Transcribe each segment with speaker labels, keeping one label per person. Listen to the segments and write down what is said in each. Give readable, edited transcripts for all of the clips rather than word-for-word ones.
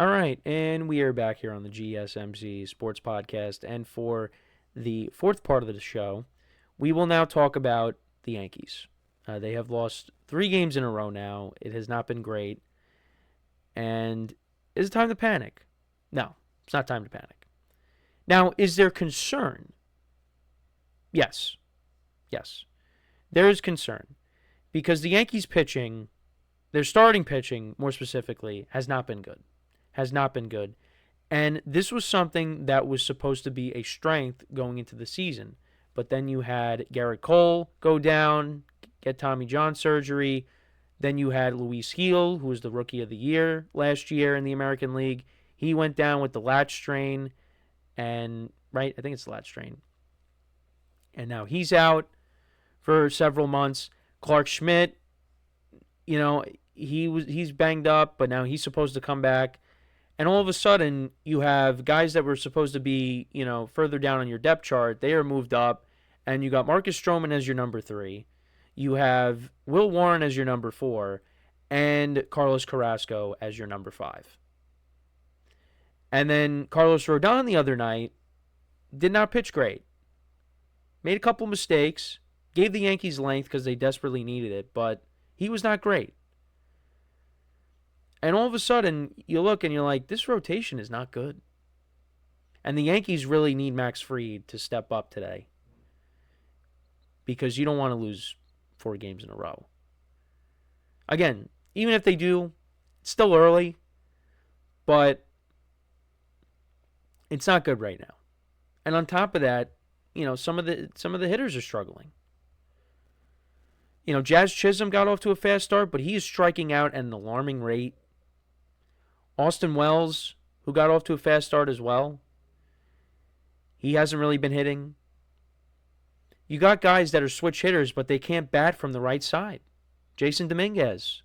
Speaker 1: All right, and we are back here on the GSMC Sports Podcast. And for the fourth part of the show, we will now talk about the Yankees. They have lost 3 games in a row now. It has not been great. And is it time to panic? No, it's not time to panic. Now, is there concern? Yes. Yes. There is concern because the Yankees pitching, their starting pitching more specifically, has not been good. Has not been good. And this was something that was supposed to be a strength going into the season. But then you had Garrett Cole go down, get Tommy John surgery. Then you had Luis Gil, who was the Rookie of the Year last year in the American League. He went down with the latch strain, and right, I think it's the latch strain. And now he's out for several months. Clark Schmidt, he's banged up, but now he's supposed to come back. And all of a sudden, you have guys that were supposed to be, further down on your depth chart. They are moved up, and you got Marcus Stroman as your number 3. You have Will Warren as your number 4, and Carlos Carrasco as your number 5. And then Carlos Rodon the other night did not pitch great. Made a couple mistakes, gave the Yankees length because they desperately needed it, but he was not great. And all of a sudden, you look and you're like, this rotation is not good. And the Yankees really need Max Fried to step up today because you don't want to lose 4 games in a row. Again, even if they do, it's still early, but it's not good right now. And on top of that, some of the hitters are struggling. Jazz Chisholm got off to a fast start, but he is striking out at an alarming rate. Austin Wells, who got off to a fast start as well, he hasn't really been hitting. You got guys that are switch hitters, but they can't bat from the right side. Jason Dominguez,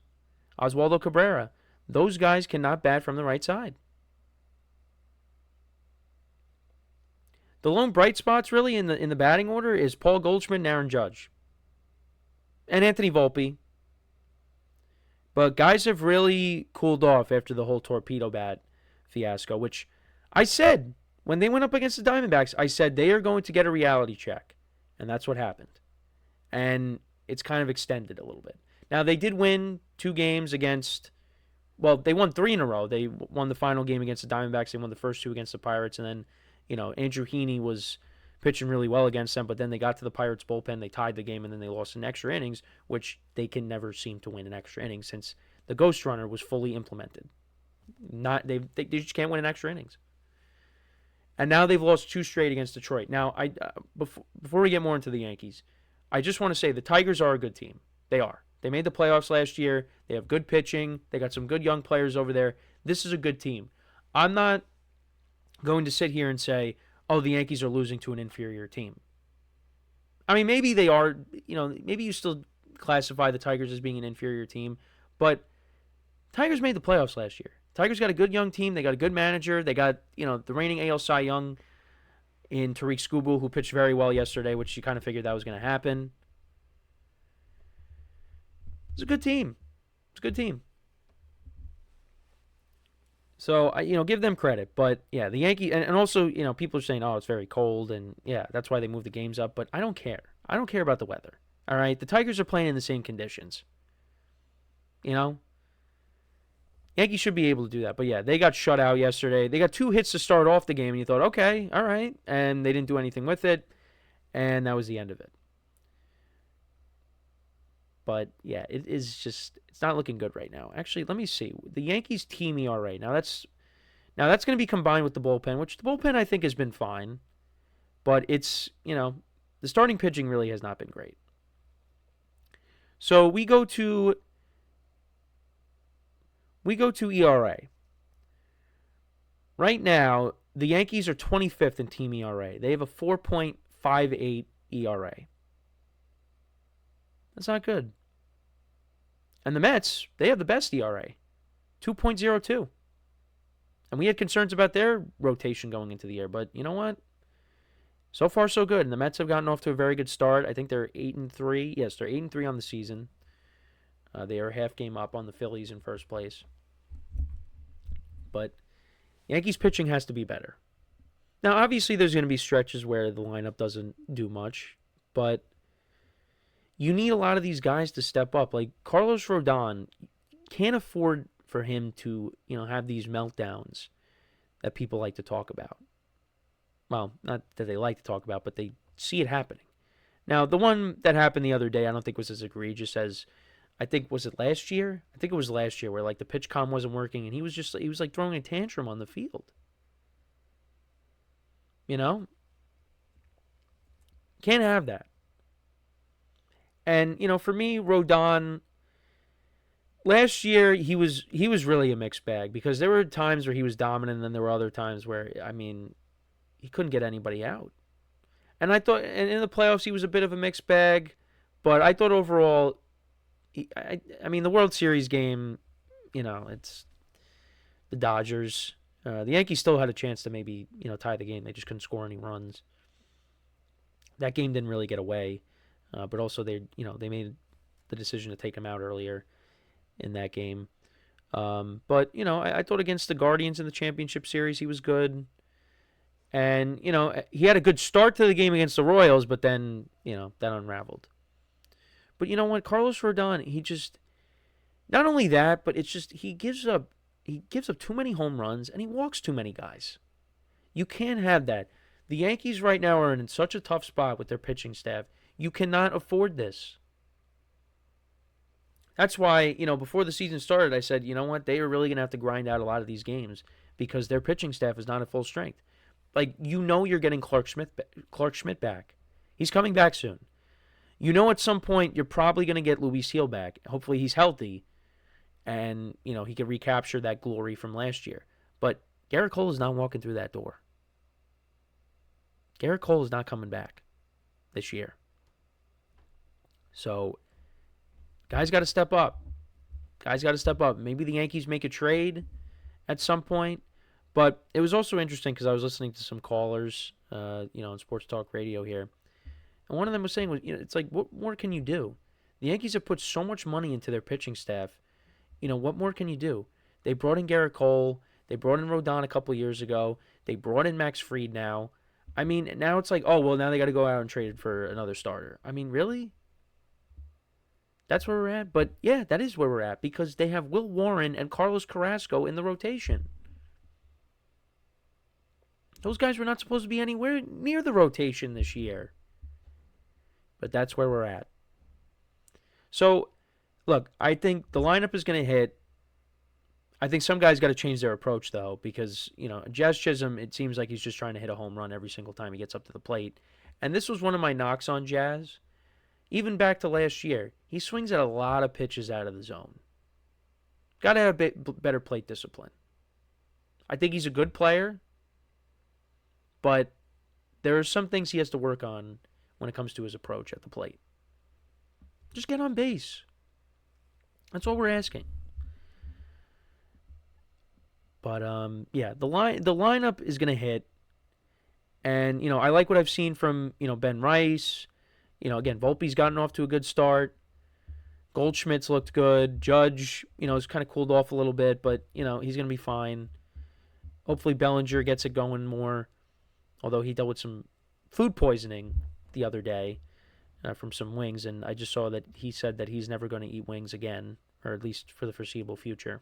Speaker 1: Oswaldo Cabrera, those guys cannot bat from the right side. The lone bright spots really in the batting order is Paul Goldschmidt and Aaron Judge. And Anthony Volpe. But guys have really cooled off after the whole torpedo bat fiasco, which I said when they went up against the Diamondbacks, I said they are going to get a reality check. And that's what happened. And it's kind of extended a little bit. Now, they did win 2 games against, they won 3 in a row. They won the final game against the Diamondbacks. They won the first 2 against the Pirates. And then, Andrew Heaney was pitching really well against them, but then they got to the Pirates bullpen, they tied the game, and then they lost in extra innings, which they can never seem to win in extra innings since the Ghost Runner was fully implemented. They just can't win in extra innings. And now they've lost 2 straight against Detroit. Now, before we get more into the Yankees, I just want to say the Tigers are a good team. They are. They made the playoffs last year. They have good pitching. They got some good young players over there. This is a good team. I'm not going to sit here and say, oh, the Yankees are losing to an inferior team. I mean, maybe they are, maybe you still classify the Tigers as being an inferior team, but Tigers made the playoffs last year. Tigers got a good young team. They got a good manager. They got, the reigning AL Cy Young in Tariq Skubal, who pitched very well yesterday, which you kind of figured that was going to happen. It's a good team. It's a good team. So, give them credit. But, yeah, the Yankees, and also, people are saying, oh, it's very cold, and, yeah, that's why they moved the games up. But I don't care. I don't care about the weather. All right? The Tigers are playing in the same conditions. Yankees should be able to do that. But, yeah, they got shut out yesterday. They got 2 hits to start off the game, and you thought, okay, all right. And they didn't do anything with it, and that was the end of it. But, yeah, it's not looking good right now. Actually, let me see. The Yankees team ERA. Now that's going to be combined with the bullpen, which the bullpen I think has been fine. But it's, the starting pitching really has not been great. So we go to ERA. Right now, the Yankees are 25th in team ERA. They have a 4.58 ERA. That's not good. And the Mets, they have the best ERA, 2.02. And we had concerns about their rotation going into the year, but you know what? So far, so good. And the Mets have gotten off to a very good start. I think they're 8-3. Yes, they're 8-3 on the season. They are a half game up on the Phillies in first place. But Yankees pitching has to be better. Now, obviously, there's going to be stretches where the lineup doesn't do much, but you need a lot of these guys to step up. Like Carlos Rodon, can't afford for him to, have these meltdowns that people like to talk about. Well, not that they like to talk about, but they see it happening. Now, the one that happened the other day, I don't think was as egregious as, I think, was it last year? I think it was last year where like the pitch com wasn't working and he was like throwing a tantrum on the field. Can't have that. And, for me, Rodon, last year he was really a mixed bag because there were times where he was dominant and then there were other times where, he couldn't get anybody out. And I thought, and in the playoffs, he was a bit of a mixed bag. But I thought overall, the World Series game, it's the Dodgers. The Yankees still had a chance to maybe, tie the game. They just couldn't score any runs. That game didn't really get away. But also they made the decision to take him out earlier in that game. But, I thought against the Guardians in the championship series, he was good. And, he had a good start to the game against the Royals, but then, that unraveled. But you know what? Carlos Rodon, he just, not only that, but it's just, he gives up too many home runs and he walks too many guys. You can't have that. The Yankees right now are in such a tough spot with their pitching staff. You cannot afford this. That's why, before the season started, I said, you know what? They are really going to have to grind out a lot of these games because their pitching staff is not at full strength. Like, you're getting Clark Schmidt back. He's coming back soon. At some point you're probably going to get Luis Heel back. Hopefully he's healthy and, he can recapture that glory from last year. But Garrett Cole is not walking through that door. Garrett Cole is not coming back this year. So, guys got to step up. Maybe the Yankees make a trade at some point. But it was also interesting because I was listening to some callers, on Sports Talk Radio here. And one of them was saying, it's like, what more can you do? The Yankees have put so much money into their pitching staff. What more can you do? They brought in Garrett Cole. They brought in Rodon a couple years ago. They brought in Max Fried now. Now it's like, oh, well, now they got to go out and trade for another starter. Really? That's where we're at? But, yeah, that is where we're at because they have Will Warren and Carlos Carrasco in the rotation. Those guys were not supposed to be anywhere near the rotation this year. But that's where we're at. So, look, I think the lineup is going to hit. I think some guys got to change their approach, though, because, Jazz Chisholm, it seems like he's just trying to hit a home run every single time he gets up to the plate. And this was one of my knocks on Jazz. Even back to last year, he swings at a lot of pitches out of the zone. Got to have a bit better plate discipline. I think he's a good player, but there are some things he has to work on when it comes to his approach at the plate. Just get on base. That's all we're asking. But yeah, the lineup is gonna hit, and I like what I've seen from Ben Rice. Again, Volpe's gotten off to a good start. Goldschmidt's looked good. Judge, has kind of cooled off a little bit, but he's gonna be fine. Hopefully Bellinger gets it going more, although he dealt with some food poisoning the other day from some wings, and I just saw that he said that he's never going to eat wings again, or at least for the foreseeable future.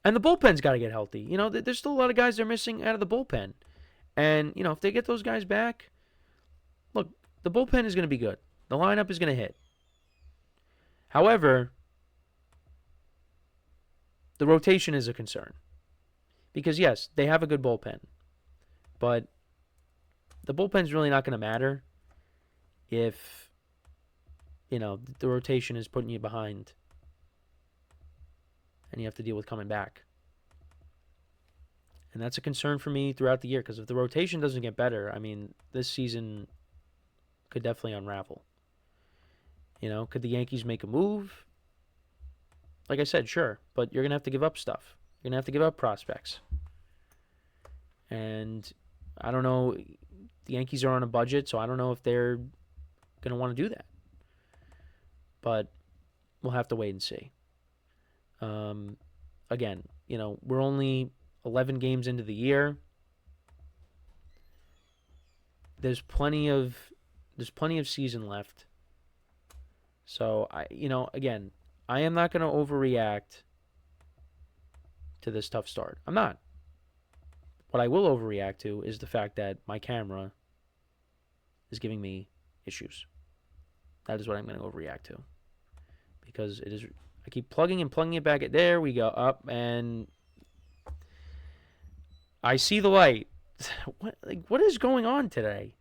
Speaker 1: And the bullpen's got to get healthy. There's still a lot of guys they're missing out of the bullpen. And, if they get those guys back, look, the bullpen is going to be good. The lineup is going to hit. However, the rotation is a concern. Because, yes, they have a good bullpen. But the bullpen's really not going to matter if, the rotation is putting you behind and you have to deal with coming back. And that's a concern for me throughout the year because if the rotation doesn't get better, this season could definitely unravel. Could the Yankees make a move? Like I said, sure, but you're going to have to give up stuff. You're going to have to give up prospects. And I don't know, the Yankees are on a budget, so I don't know if they're going to want to do that. But we'll have to wait and see. Again, we're only 11 games into the year. There's plenty of season left. So again, I am not going to overreact to this tough start. I'm not. What I will overreact to is the fact that my camera is giving me issues. That is what I'm going to overreact to. Because it is, I keep plugging it back at there. We go up, and I see the light. What is going on today?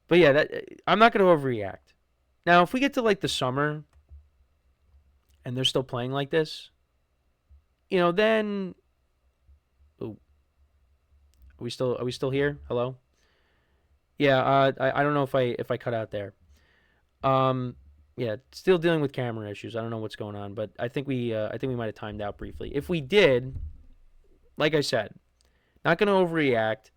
Speaker 1: But yeah, I'm not going to overreact. Now, if we get to the summer, and they're still playing like this, then. Ooh, are we still here? Hello. Yeah, I don't know if I cut out there. Yeah, still dealing with camera issues. I don't know what's going on, but I think we might have timed out briefly. If we did, like I said, not going to overreact.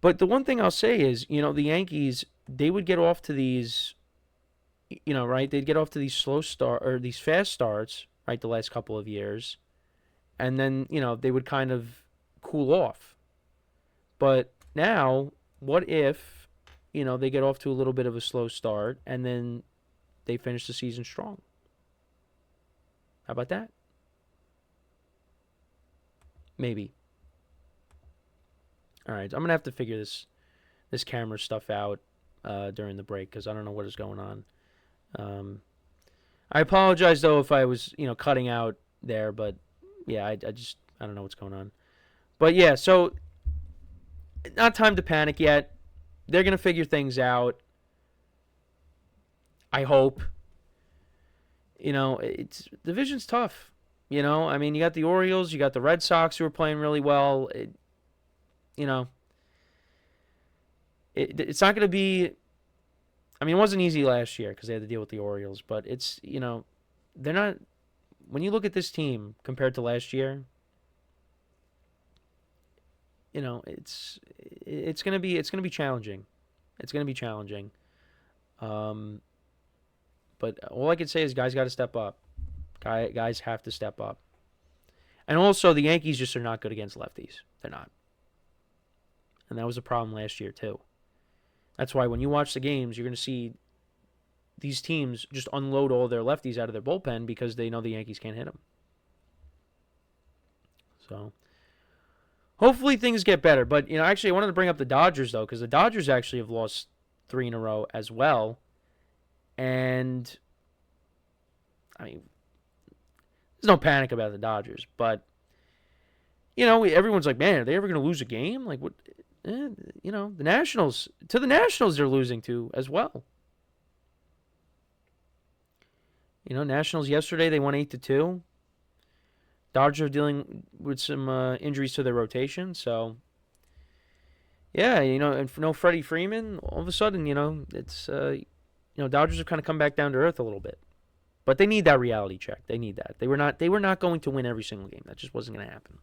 Speaker 1: But the one thing I'll say is, the Yankees, they would get off to these, right? They'd get off to these slow start or these fast starts, right? The last couple of years, and then they would kind of cool off. But now, what if, they get off to a little bit of a slow start and then they finish the season strong? How about that? Maybe. All right, I'm going to have to figure this camera stuff out during the break because I don't know what is going on. I apologize, though, if I was, cutting out there, but, yeah, I don't know what's going on. But, yeah, so not time to panic yet. They're going to figure things out. I hope. It's division's tough. You got the Orioles, you got the Red Sox who are playing really well. It's not going to be. It wasn't easy last year because they had to deal with the Orioles, but it's they're not. When you look at this team compared to last year, it's gonna be challenging. It's gonna be challenging. But all I can say is guys got to step up. Guys have to step up. And also the Yankees just are not good against lefties. They're not. And that was a problem last year too. That's why when you watch the games, you're gonna see these teams just unload all their lefties out of their bullpen because they know the Yankees can't hit them. So hopefully things get better. But, actually I wanted to bring up the Dodgers, though, because the Dodgers actually have lost 3 in a row as well. And, there's no panic about the Dodgers. But, everyone's like, man, are they ever going to lose a game? Like, what? The Nationals, they're losing to as well. Nationals yesterday, they won 8-2. Dodgers are dealing with some injuries to their rotation, so yeah, and for no Freddie Freeman, all of a sudden, it's Dodgers have kind of come back down to earth a little bit, but they need that reality check. They need that. They were not going to win every single game. That just wasn't going to happen.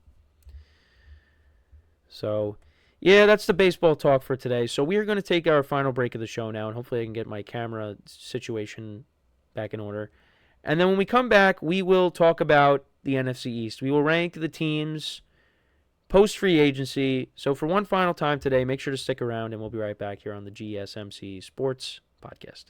Speaker 1: So, yeah, that's the baseball talk for today. So we are going to take our final break of the show now, and hopefully I can get my camera situation back in order. And then when we come back, we will talk about the NFC East. We will rank the teams post-free agency. So for one final time today, make sure to stick around, and we'll be right back here on the GSMC Sports Podcast.